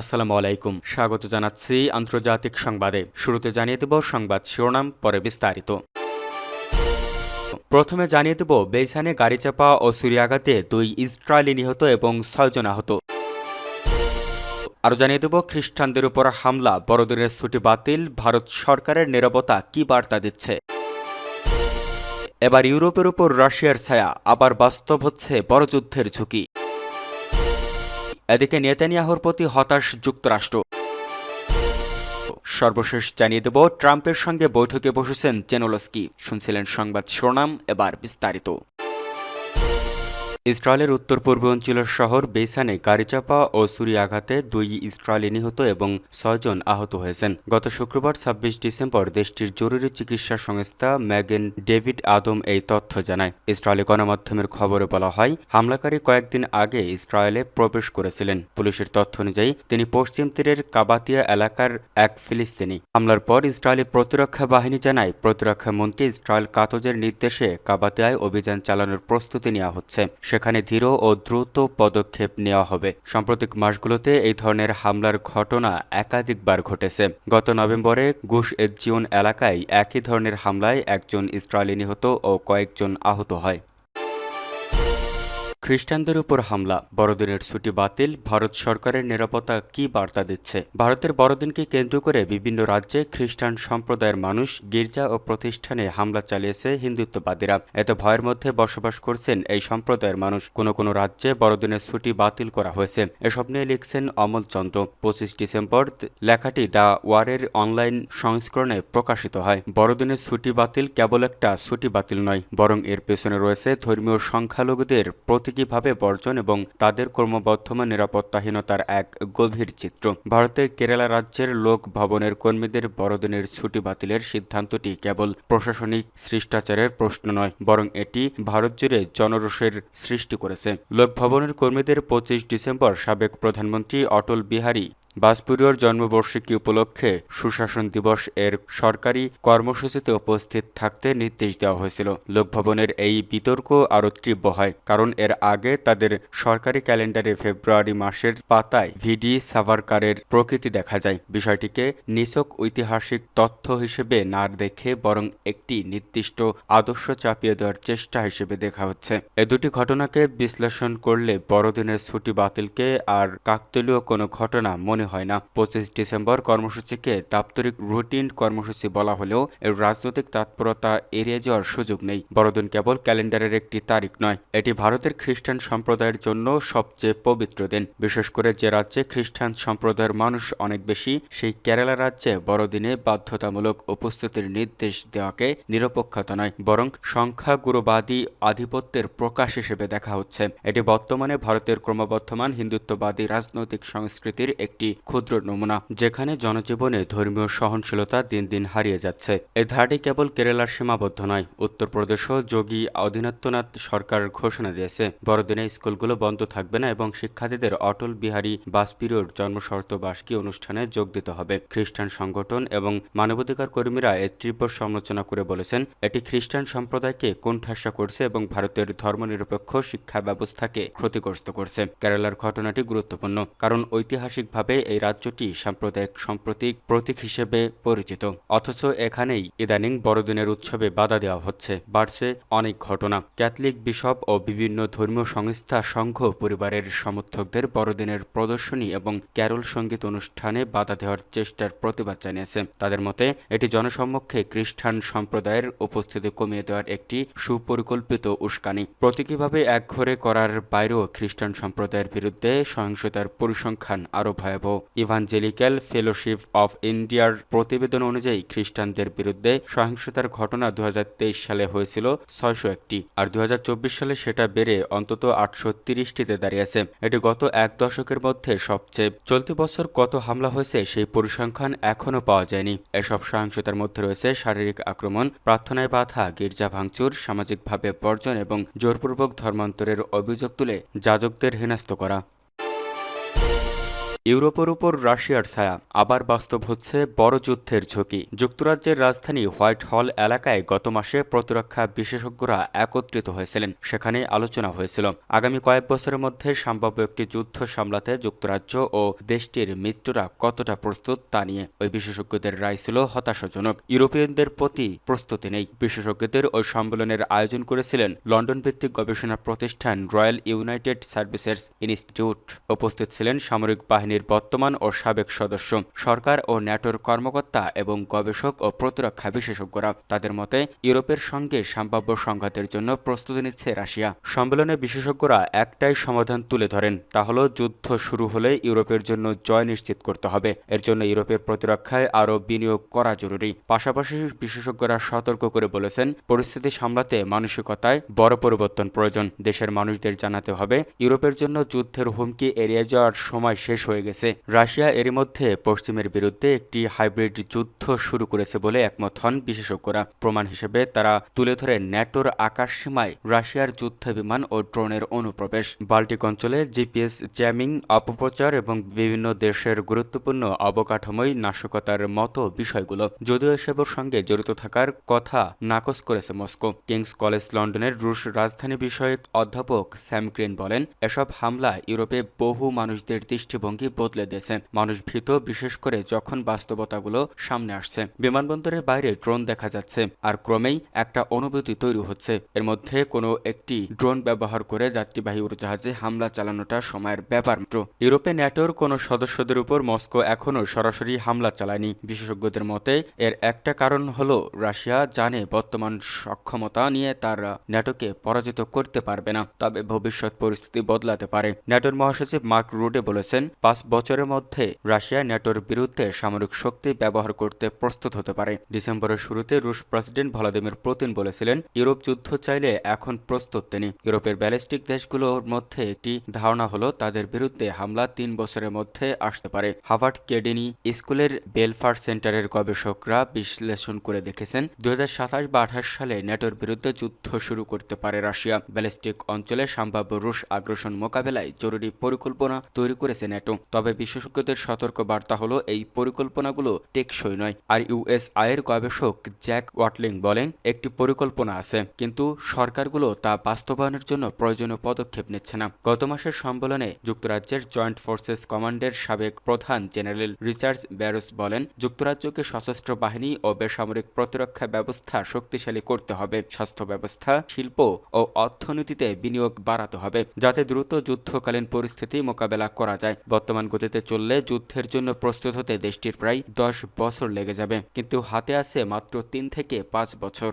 আসসালামু আলাইকুম। স্বাগত জানাচ্ছি আন্তর্জাতিক সংবাদে। শুরুতে জানিয়ে দেব সংবাদ শিরোনাম, পরে বিস্তারিত। প্রথমে জানিয়ে দেব বেইসানে গাড়ি চাপা ও ছুরিয়াঘাতে 2 ইসরায়েলি নিহত এবং 6 জন আহত। আরও জানিয়ে দেব খ্রিস্টানদের উপর হামলা, বড়দিনের ছুটি বাতিল, ভারত সরকারের নীরবতা কী বার্তা দিচ্ছে। এবার ইউরোপের উপর রাশিয়ার ছায়া, আবার বাস্তব হচ্ছে বড় যুদ্ধের ঝুঁকি। এদিকে নেতানিয়াহুর প্রতি হতাশ যুক্তরাষ্ট্র। সর্বশেষ জানিয়ে দেব ট্রাম্পের সঙ্গে বৈঠকে বসেছেন জেনোলস্কি। শুনছিলেন সংবাদ শিরোনাম, এবার বিস্তারিত। ইসরায়েলের উত্তর পূর্বাঞ্চলের শহর বেইসানে গাড়িচাপা ও ছুরিয়াঘাতে 2 ইসরায়েলি নিহত এবং 6 জন আহত হয়েছেন। গত শুক্রবার 26 ডিসেম্বর দেশটির জরুরি চিকিৎসা সংস্থা ম্যাগেন ডেভিড আদম এই তথ্য জানায়। ইসরায়েলি গণমাধ্যমের খবরে বলা হয়, হামলাকারী কয়েকদিন আগে ইসরায়েলে প্রবেশ করেছিলেন। পুলিশের তথ্য অনুযায়ী তিনি পশ্চিম তীরের কাবাতিয়া এলাকার এক ফিলিস্তিনি। হামলার পর ইসরায়েলি প্রতিরক্ষা বাহিনী জানায়, প্রতিরক্ষা মন্ত্রী ইসরায়েল কাতজের নির্দেশে কাবাতিয়ায় অভিযান চালানোর প্রস্তুতি নেওয়া হচ্ছে। সেখানে ধীর ও দ্রুত পদক্ষেপ নেওয়া হবে। সাম্প্রতিক মাসগুলোতে এই ধরনের হামলার ঘটনা একাধিকবার ঘটেছে। গত নভেম্বরে গুশ এজিওন এলাকায় একই ধরনের হামলায় একজন ইসরায়েলি নিহত ও কয়েকজন আহত হয়। খ্রিস্টানদের উপর হামলা, বড়দিনের ছুটি বাতিল, ভারত সরকারের নিরাপত্তা কী বার্তা দিচ্ছে। ভারতের বড়দিনকে কেন্দ্র করে বিভিন্ন রাজ্যে খ্রিস্টান সম্প্রদায়ের মানুষ গির্জা ও প্রতিষ্ঠানে হামলা চালিয়েছে হিন্দুত্ববাদীরা। এত ভয়ের মধ্যে বসবাস করছেন এই সম্প্রদায়ের মানুষ। কোনো কোনো রাজ্যে বড়দিনের ছুটি বাতিল করা হয়েছে। এসব নিয়ে লিখছেন অমল চন্দ্র। 25 ডিসেম্বর লেখাটি দ্য ওয়ারের অনলাইন সংস্করণে প্রকাশিত হয়। বড়দিনের ছুটি বাতিল কেবল একটা ছুটি বাতিল নয়, বরং এর পেছনে রয়েছে ধর্মীয় সংখ্যালঘুদের প্রতীকীভাবে বর্জন এবং তাদের ক্রমবর্ধমান নিরাপত্তাহীনতার এক গভীর চিত্র। ভারতের কেরালা রাজ্যের লোক ভবনের কর্মীদের বড়দিনের ছুটি বাতিলের সিদ্ধান্তটি কেবল প্রশাসনিক শিষ্টাচারের প্রশ্ন নয়, বরং এটি ভারত জুড়ে জনরোষের সৃষ্টি করেছে। লোক ভবনের কর্মীদের 25 ডিসেম্বর সাবেক প্রধানমন্ত্রী অটল বিহারী বাজপেয়ীর জন্মবার্ষিকী উপলক্ষে সুশাসন দিবস এর সরকারি কর্মসূচিতে উপস্থিত থাকতে নির্দেশ দেওয়া হয়েছিল। লোকভবনের এই বিতর্ক আরও তীব্র হয়, কারণ এর আগে তাদের সরকারি ক্যালেন্ডারে ফেব্রুয়ারি মাসের পাতায় ভিডি সাভারকারের প্রকৃতি দেখা যায়। বিষয়টিকে নিছক ঐতিহাসিক তথ্য হিসেবে না দেখে বরং একটি নির্দিষ্ট আদর্শ চাপিয়ে দেওয়ার চেষ্টা হিসেবে দেখা হচ্ছে। এ দুটি ঘটনাকে বিশ্লেষণ করলে বড়দিনের ছুটি বাতিলকে আর কাকতালীয় কোনো ঘটনা মনে হয় না। 25 ডিসেম্বর কর্মসূচিকে দাপ্তরিক রুটিন কর্মসূচি বলা হলেও এর রাজনৈতিক তৎপরতা এড়িয়ে যাওয়ার সুযোগ নেই। বড়দিন কেবল ক্যালেন্ডারের একটি তারিখ নয়, এটি ভারতের খ্রিস্টান সম্প্রদায়ের জন্য সবচেয়ে পবিত্র দিন। বিশেষ করে যে রাজ্যে খ্রিস্টান সম্প্রদায়ের মানুষ অনেক বেশি, সেই কেরালা রাজ্যে বড়দিনে বাধ্যতামূলক উপস্থিতির নির্দেশ দেওয়াকে নিরপেক্ষতা নয়, বরং সংখ্যাগুরুবাদী আধিপত্যের প্রকাশ হিসেবে দেখা হচ্ছে। এটি বর্তমানে ভারতের ক্রমবর্ধমান হিন্দুত্ববাদী রাজনৈতিক সংস্কৃতির একটি ক্ষুদ্র নমুনা, যেখানে জনজীবনে ধর্মীয় সহনশীলতা দিন দিন হারিয়ে যাচ্ছে। এই ধারাটি কেবল কেরালার সীমাবদ্ধ নয়, উত্তরপ্রদেশও যোগী আদিত্যনাথ সরকার ঘোষণা দিয়েছে বড়দিনে স্কুলগুলো বন্ধ থাকবে না এবং শিক্ষার্থীদের অটল বিহারী বাজপেয়ীর জন্মশতবার্ষিকী অনুষ্ঠানে যোগ দিতে হবে। খ্রিস্টান সংগঠন এবং মানবাধিকার কর্মীরা এর তীব্র সমালোচনা করে বলেছেন, এটি খ্রিস্টান সম্প্রদায়কে কোণঠাসা করছে এবং ভারতের ধর্মনিরপেক্ষ শিক্ষা ব্যবস্থাকে ক্ষতিগ্রস্ত করছে। কেরালার ঘটনাটি গুরুত্বপূর্ণ, কারণ ঐতিহাসিকভাবে এই রাজ্যটি সাম্প্রদায়িক সম্প্রতিক প্রতীক হিসেবে পরিচিত। অথচ এখানেই ইদানিং বড়দিনের উৎসবে বাধা দেওয়া হচ্ছে। বাড়ছে অনেক ঘটনা। ক্যাথলিক বিশপ ও বিভিন্ন ধর্মীয় সংস্থা সংঘ পরিবারের সমর্থকদের বড়দিনের প্রদর্শনী এবং ক্যারল সঙ্গীত অনুষ্ঠানে বাধা দেওয়ার চেষ্টার প্রতিবাদ জানিয়েছে। তাদের মতে এটি জনসমক্ষে খ্রিস্টান সম্প্রদায়ের উপস্থিতি কমিয়ে দেওয়ার একটি সুপরিকল্পিত উস্কানি। প্রতীকীভাবে একঘরে করার বাইরেও খ্রিস্টান সম্প্রদায়ের বিরুদ্ধে সহিংসতার পরিসংখ্যান আরও ভয়াবহ। ইভাঞ্জেলিক্যাল ফেলোশিপ অফ ইন্ডিয়ার প্রতিবেদন অনুযায়ী খ্রিস্টানদের বিরুদ্ধে সহিংসতার ঘটনা 2023 সালে হয়েছিল 601টি, আর 2024 সালে সেটা বেড়ে অন্তত 830টিতে দাঁড়িয়েছে। এটি গত এক দশকের মধ্যে সবচেয়ে। চলতি বছর কত হামলা হয়েছে সেই পরিসংখ্যান এখনও পাওয়া যায়নি। এসব সহিংসতার মধ্যে রয়েছে শারীরিক আক্রমণ, প্রার্থনায় বাধা, গির্জা ভাঙচুর, সামাজিকভাবে বর্জন এবং জোরপূর্বক ধর্মান্তরের অভিযোগ তুলে যাজকদের হেনস্থ করা। ইউরোপের উপর রাশিয়ার ছায়া, আবার বাস্তব হচ্ছে বড় যুদ্ধের ঝুঁকি। যুক্তরাজ্যের রাজধানী হোয়াইট হল এলাকায় গত মাসে প্রতিরক্ষা বিশেষজ্ঞরা একত্রিত হয়েছিলেন। সেখানে আলোচনা হয়েছিল আগামী কয়েক বছরের মধ্যে সম্ভাব্য একটি যুদ্ধ সামলাতে যুক্তরাজ্য ও দেশটির মিত্ররা কতটা প্রস্তুত তা নিয়ে। ওই বিশেষজ্ঞদের রায় ছিল হতাশাজনক। ইউরোপিয়ানদের প্রতি প্রস্তুতি নেই। বিশেষজ্ঞদের ওই সম্মেলনের আয়োজন করেছিলেন লন্ডন ভিত্তিক গবেষণা প্রতিষ্ঠান রয়্যাল ইউনাইটেড সার্ভিসেস ইনস্টিটিউট। উপস্থিত ছিলেন সামরিক বাহিনীর বর্তমান ও সাবেক সদস্য, সরকার ও ন্যাটোর কর্মকর্তা এবং গবেষক ও প্রতিরক্ষা বিশেষজ্ঞরা। তাদের মতে ইউরোপের সঙ্গে সম্ভাব্য সংঘাতের জন্য প্রস্তুতি নিচ্ছে রাশিয়া। সম্মেলনে বিশেষজ্ঞরা একটাই সমাধান তুলে ধরেন, তা হলো যুদ্ধ শুরু হলে ইউরোপের জন্য জয় নিশ্চিত করতে হবে। এর জন্য ইউরোপের প্রতিরক্ষায় আরও বিনিয়োগ করা জরুরি। পাশাপাশি বিশেষজ্ঞরা সতর্ক করে বলেছেন, পরিস্থিতি সামলাতে মানসিকতায় বড় পরিবর্তন প্রয়োজন। দেশের মানুষদের জানাতে হবে ইউরোপের জন্য যুদ্ধের হুমকি এড়িয়ে যাওয়ার সময় শেষ হয়ে গেছে। রাশিয়া এরই মধ্যে পশ্চিমের বিরুদ্ধে একটি হাইব্রিড যুদ্ধ শুরু করেছে বলে একমত হন বিশেষজ্ঞরা। প্রমাণ হিসেবে তারা তুলে ধরে ন্যাটোর আকাশসীমায় রাশিয়ার যুদ্ধ বিমান ও ড্রোনের অনুপ্রবেশ, বাল্টিক অঞ্চলে জিপিএস জ্যামিং, অপপ্রচার এবং বিভিন্ন দেশের গুরুত্বপূর্ণ অবকাঠামোয় নাশকতার মতো বিষয়গুলো। যদিও এসবের সঙ্গে জড়িত থাকার কথা নাকচ করেছে মস্কো। কিংস কলেজ লন্ডনের রুশ রাজধানী বিষয়ক অধ্যাপক স্যাম গ্রিন বলেন, এসব হামলা ইউরোপে বহু মানুষদের দৃষ্টিভঙ্গি বদলে দিয়েছে। মানুষ ভীত, বিশেষ করে যখন বাস্তবতাগুলো সামনে আসছে। বিমানবন্দরের বাইরে ড্রোন দেখা যাচ্ছে, আর ক্রমেই একটা অনুভূতি তৈরি হচ্ছে এর মধ্যে কোনো একটি ড্রোন ব্যবহার করে যাত্রীবাহী উড়োজাহাজে হামলা চালানোটা সময়ের ব্যাপার মাত্র। ইউরোপে ন্যাটোর কোনো সদস্যদের উপর মস্কো এখনও সরাসরি হামলা চালায়নি। বিশেষজ্ঞদের মতে এর একটা কারণ হলো রাশিয়া জানে বর্তমান সক্ষমতা নিয়ে তার ন্যাটোকে পরাজিত করতে পারবে না, তবে ভবিষ্যৎ পরিস্থিতি বদলাতে পারে। ন্যাটোর মহাসচিব মার্ক রুডে বলেছেন, 5 বছরের মধ্যে রাশিয়া ন্যাটোর বিরুদ্ধে সামরিক শক্তি ব্যবহার করতে প্রস্তুত হতে পারে। ডিসেম্বরের শুরুতে রুশ প্রেসিডেন্ট ভ্লাদিমির পুতিন বলেছিলেন, ইউরোপ যুদ্ধ চাইলে এখন প্রস্তুত তিনি। ইউরোপের ব্যালিস্টিক দেশগুলোর মধ্যে একটি ধারণা হলো তাদের বিরুদ্ধে হামলা 3 বছরের মধ্যে আসতে পারে। হার্ভার্ড কেনেডি স্কুলের বেলফার সেন্টারের গবেষকরা বিশ্লেষণ করে দেখেছেন, 2027 বা 28 সালে ন্যাটোর বিরুদ্ধে যুদ্ধ শুরু করতে পারে রাশিয়া। ব্যালিস্টিক অঞ্চলে সম্ভাব্য রুশ আগ্রাসন মোকাবেলায় জরুরি পরিকল্পনা তৈরি করেছে ন্যাটো। তবে বিশেষজ্ঞদের সতর্ক বার্তা হলো এই পরিকল্পনাগুলো টেকসই নয়। আর ইউএসআইয়ের গবেষক জ্যাক ওয়াটলিং বলেন, একটি পরিকল্পনা আছে, কিন্তু সরকারগুলো তা বাস্তবায়নের জন্য প্রয়োজনীয় পদক্ষেপ নিচ্ছে না। গত মাসের সম্মেলনে যুক্তরাজ্যের জয়েন্ট ফোর্সেস কমান্ডের সাবেক প্রধান জেনারেল রিচার্ড ব্যারোস বলেন, যুক্তরাজ্যকে সশস্ত্র বাহিনী ও বেসামরিক প্রতিরক্ষা ব্যবস্থা শক্তিশালী করতে হবে। স্বাস্থ্য ব্যবস্থা, শিল্প ও অর্থনীতিতে বিনিয়োগ বাড়াতে হবে, যাতে দ্রুত যুদ্ধকালীন পরিস্থিতি মোকাবেলা করা যায়। বর্তমান গতিতে চললে যুদ্ধের জন্য প্রস্তুত হতে দেশটির প্রায় 10 বছর লেগে যাবে, কিন্তু হাতে আছে মাত্র 3 থেকে 5 বছর।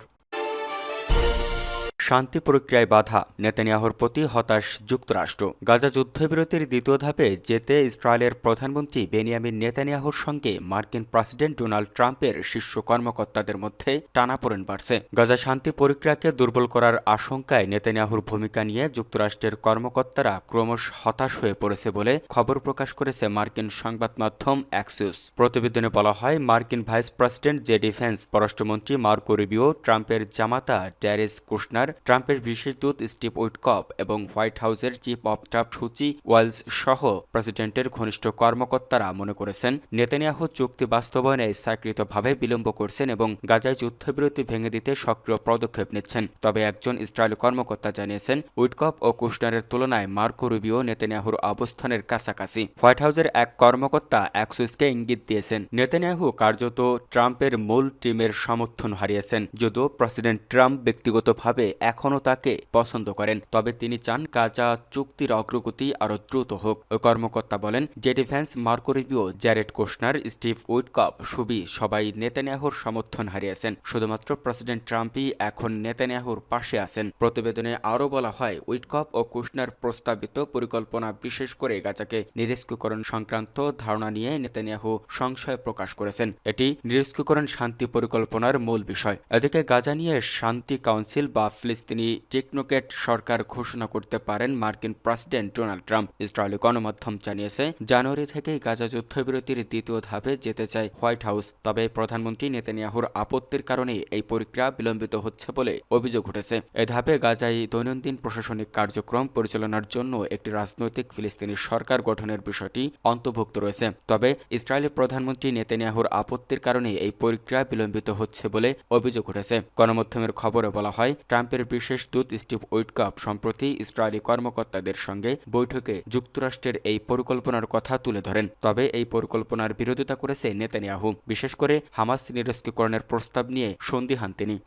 শান্তি প্রক্রিয়ায় বাধা, নেতানিয়াহুর প্রতি হতাশ যুক্তরাষ্ট্র। গাজা যুদ্ধবিরতির দ্বিতীয় ধাপে যেতে ইসরায়েলের প্রধানমন্ত্রী বেনিয়ামিন নেতানিয়াহুর সঙ্গে মার্কিন প্রেসিডেন্ট ডোনাল্ড ট্রাম্পের শীর্ষ কর্মকর্তাদের মধ্যে টানাপোড়েন বাড়ছে। গাজা শান্তি প্রক্রিয়াকে দুর্বল করার আশঙ্কায় নেতানিয়াহুর ভূমিকা নিয়ে যুক্তরাষ্ট্রের কর্মকর্তারা ক্রমশ হতাশ হয়ে পড়েছে বলে খবর প্রকাশ করেছে মার্কিন সংবাদ মাধ্যম অ্যাক্সিওস। প্রতিবেদনে বলা হয়, মার্কিন ভাইস প্রেসিডেন্ট জে ডিফেন্স পররাষ্ট্রমন্ত্রী মার্কো রুবিও, ট্রাম্পের জামাতা ড্যারেস কুশনার, ট্রাম্পের বিশেষ দূত স্টিভ উইটকফ এবং হোয়াইট হাউসের chief of staff Susie Wiles সহ প্রেসিডেন্টের ঘনিষ্ঠ কর্মকর্তারা মনে করেছেন, নেতানিয়াহু চুক্তি বাস্তবায়নে ইচ্ছাকৃতভাবে বিলম্ব করছেন এবং গাজায় যুদ্ধবিরতি ভেঙে দিতে সক্রিয় পদক্ষেপ নিচ্ছেন। তবে একজন ইসরায়েলি কর্মকর্তা জানিয়েছেন, উইটকফ ও কুশনারের তুলনায় মার্কো রুবিও নেতানিয়াহুর অবস্থানের কাছাকাছি। হোয়াইট হাউসের এক কর্মকর্তা অ্যাক্সিওসকে ইঙ্গিত দিয়েছেন, নেতানিয়াহু কার্যত ট্রাম্পের মূল টিমের সমর্থন হারিয়েছেন। যদিও প্রেসিডেন্ট ট্রাম্প ব্যক্তিগতভাবে এখনও তাকে পছন্দ করেন, তবে তিনি চান গাজা চুক্তির অগ্রগতি আরও দ্রুত হোক। ওই কর্মকর্তা বলেন, J defence, Marco Rubio, Jared Kushner, Steve Witkoff, সুবি সবাই নেতানিয়াহুর সমর্থন হারিয়েছেন। শুধুমাত্র প্রেসিডেন্ট ট্রাম্পই এখন নেতানিয়াহুর পাশে আছেন। প্রতিবেদনে আরও বলা হয়, উইটকফ ও কুশনার প্রস্তাবিত পরিকল্পনা, বিশেষ করে গাজাকে নিরস্ত্রীকরণ সংক্রান্ত ধারণা নিয়ে নেতানিয়াহু সংশয় প্রকাশ করেছেন। এটি নিরস্ত্রীকরণ শান্তি পরিকল্পনার মূল বিষয়। এদিকে গাজা নিয়ে শান্তি কাউন্সিল বা ফিলিস্তিনি টেকনোক্র্যাট সরকার ঘোষণা করতে পারেন মার্কিন প্রেসিডেন্ট ডোনাল্ড ট্রাম্প। ইসরায়েলি গণমাধ্যম জানিয়েছে, জানুয়ারি থেকেই গাজা যুদ্ধবিরতির দ্বিতীয় ধাপে যেতে চায় হোয়াইট হাউস। তবে প্রধানমন্ত্রী নেতানিয়াহুর আপত্তির কারণে এই প্রক্রিয়া বিলম্বিত হচ্ছে বলে অভিযোগ উঠেছে। এ ধাপে গাজায় দৈনন্দিন প্রশাসনিক কার্যক্রম পরিচালনার জন্য একটি রাজনৈতিক ফিলিস্তিনি সরকার গঠনের বিষয়টি অন্তর্ভুক্ত রয়েছে। তবে ইসরায়েলের প্রধানমন্ত্রী নেতানিয়াহুর আপত্তির কারণে এই প্রক্রিয়া বিলম্বিত হচ্ছে বলে অভিযোগ উঠেছে। গণমাধ্যমের খবরে বলা হয়, ট্রাম্পের বিশেষ দূত স্টিভ উইটকফ সম্প্রতি ইসরায়েলি কর্মকর্তাদের সঙ্গে বৈঠকে যুক্তরাষ্ট্রের এই পরিকল্পনার কথা তুলে ধরেন। তবে এই পরিকল্পনার বিরোধিতা করেছে নেতানিয়াহু। বিশেষ করে হামাস নিরস্ত্রীকরণের প্রস্তাব নিয়ে সন্দিহান তিনি।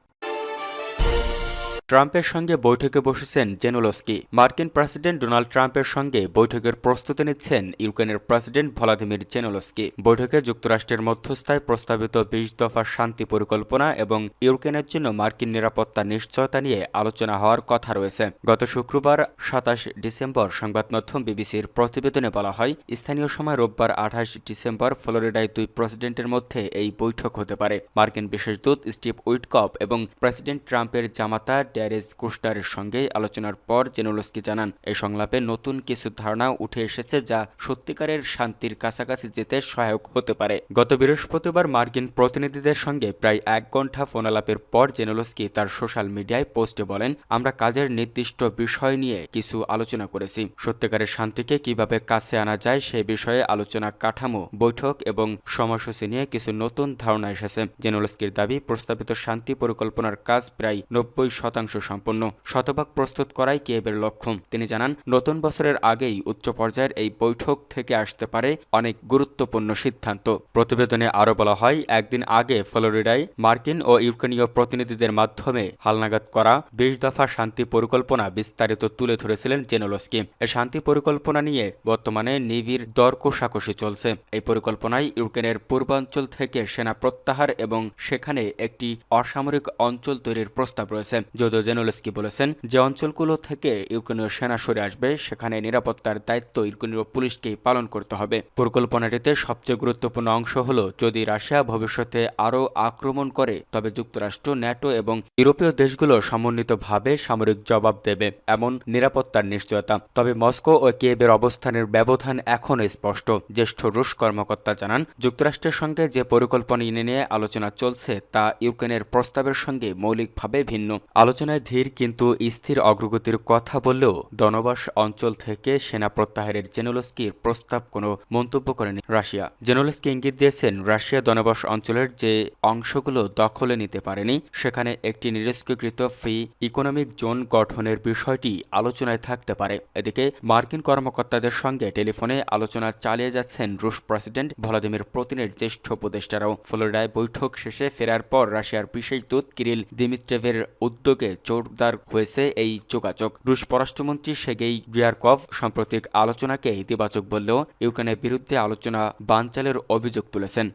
ট্রাম্পের সঙ্গে বৈঠকে বসেছেন জেনোলস্কি। মার্কিন প্রেসিডেন্ট ডোনাল্ড ট্রাম্পের সঙ্গে বৈঠকের প্রস্তুতি নিচ্ছেন ইউক্রেনের প্রেসিডেন্ট ভলাদিমির জেনোলস্কি। বৈঠকে যুক্তরাষ্ট্রের মধ্যস্থায় প্রস্তাবিত 20 দফা শান্তি পরিকল্পনা এবং ইউক্রেনের জন্য মার্কিন নিরাপত্তা নিশ্চয়তা নিয়ে আলোচনা হওয়ার কথা রয়েছে। গত শুক্রবার 27 ডিসেম্বর সংবাদমাধ্যম বিবিসির প্রতিবেদনে বলা হয়, স্থানীয় সময় রোববার 28 ডিসেম্বর ফ্লোরিডায় দুই প্রেসিডেন্টের মধ্যে এই বৈঠক হতে পারে। মার্কিন বিশেষ দূত স্টিভ উইটকফ এবং প্রেসিডেন্ট ট্রাম্পের জামাতা ড্যারেস কুশনারের সঙ্গে আলোচনার পর জেনোলস্কি জানান, এই সংলাপে নতুন কিছু ধারণা উঠে এসেছে যা সত্যিকারের শান্তির কাছাকাছি যেতে সহায়ক হতে পারে। গত বৃহস্পতিবার মার্কিন প্রতিনিধিদের সঙ্গে প্রায় 1 ঘণ্টা ফোনালাপের পর জেনোলস্কি তার সোশ্যাল মিডিয়ায় পোস্টে বলেন, আমরা কাজের নির্দিষ্ট বিষয় নিয়ে কিছু আলোচনা করেছি। সত্যিকারের শান্তিকে কিভাবে কাছে আনা যায় সে বিষয়ে আলোচনা, কাঠামো, বৈঠক এবং সময়সূচি নিয়ে কিছু নতুন ধারণা এসেছে। জেনোলস্কির দাবি, প্রস্তাবিত শান্তি পরিকল্পনার কাজ প্রায় 90% সম্পন্ন, শতভাগ প্রস্তুত করাই কিয়েভের লক্ষ্য। তিনি জানান, নতুন বছরের আগেই উচ্চ পর্যায়ের এই বৈঠক থেকে আসতে পারে অনেক গুরুত্বপূর্ণ সিদ্ধান্ত। প্রতিবেদনে আরও বলা হয়, একদিন আগে ফ্লোরিডায় মার্কিন ও ইউক্রেনীয় প্রতিনিধিদের মাধ্যমে হালনাগাদ করা 20 দফা শান্তি পরিকল্পনা বিস্তারিত তুলে ধরেছিলেন জেনোলস্কি। এই শান্তি পরিকল্পনা নিয়ে বর্তমানে নিবিড় দর কষাকষি চলছে। এই পরিকল্পনায় ইউক্রেনের পূর্বাঞ্চল থেকে সেনা প্রত্যাহার এবং সেখানে একটি অসামরিক অঞ্চল তৈরির প্রস্তাব রয়েছে। যদিও জেনোলস্কি বলেছেন, যে অঞ্চলগুলো থেকে ইউক্রেনীয় সেনা সরে আসবে সেখানে নিরাপত্তার দায়িত্ব ইউক্রেনীয় পুলিশকেই পালন করতে হবে। পরিকল্পনাটিতে সবচেয়ে গুরুত্বপূর্ণ অংশ হল, যদি রাশিয়া ভবিষ্যতে আরও আক্রমণ করে তবে যুক্তরাষ্ট্র, ন্যাটো এবং ইউরোপীয় দেশগুলো সমন্বিতভাবে সামরিক জবাব দেবে, এমন নিরাপত্তার নিশ্চয়তা। তবে মস্কো ও কিয়েভের অবস্থানের ব্যবধান এখনও স্পষ্ট। জ্যেষ্ঠ রুশ কর্মকর্তা জানান, যুক্তরাষ্ট্রের সঙ্গে যে পরিকল্পনা নিয়ে আলোচনা চলছে তা ইউক্রেনের প্রস্তাবের সঙ্গে মৌলিকভাবে ভিন্ন। আলোচনায় ধীর কিন্তু স্থির অগ্রগতির কথা বললেও দনবাস অঞ্চল থেকে সেনা প্রত্যাহারের জেনোলস্কির প্রস্তাব কোনো মন্তব্য করেনি রাশিয়া। জেনোলস্কি ইঙ্গিত দিয়েছেন, রাশিয়া দনবাস অঞ্চলের যে অংশগুলো দখলে নিতে পারেনি সেখানে একটি নিরস্ত্রীকৃত ফ্রি ইকোনমিক জোন গঠনের বিষয়টি আলোচনায় থাকতে পারে। এদিকে মার্কিন কর্মকর্তাদের সঙ্গে টেলিফোনে আলোচনা চালিয়ে যাচ্ছেন রুশ প্রেসিডেন্ট ভলাদিমির পুতিনের জ্যেষ্ঠ উপদেষ্টারাও। ফ্লোরিডায় বৈঠক শেষে ফেরার পর রাশিয়ার বিশেষ দূত কিরিল দিমিত্রেভের উদ্যোগে জোরদার হয়েছে এই যোগাযোগ। রুশ পররাষ্ট্রমন্ত্রী সের্গেই রিয়ারকভ সাম্প্রতিক আলোচনাকে ইতিবাচক বললেও ইউক্রেনের বিরুদ্ধে আলোচনা বানচালের অভিযোগ তুলেছেন।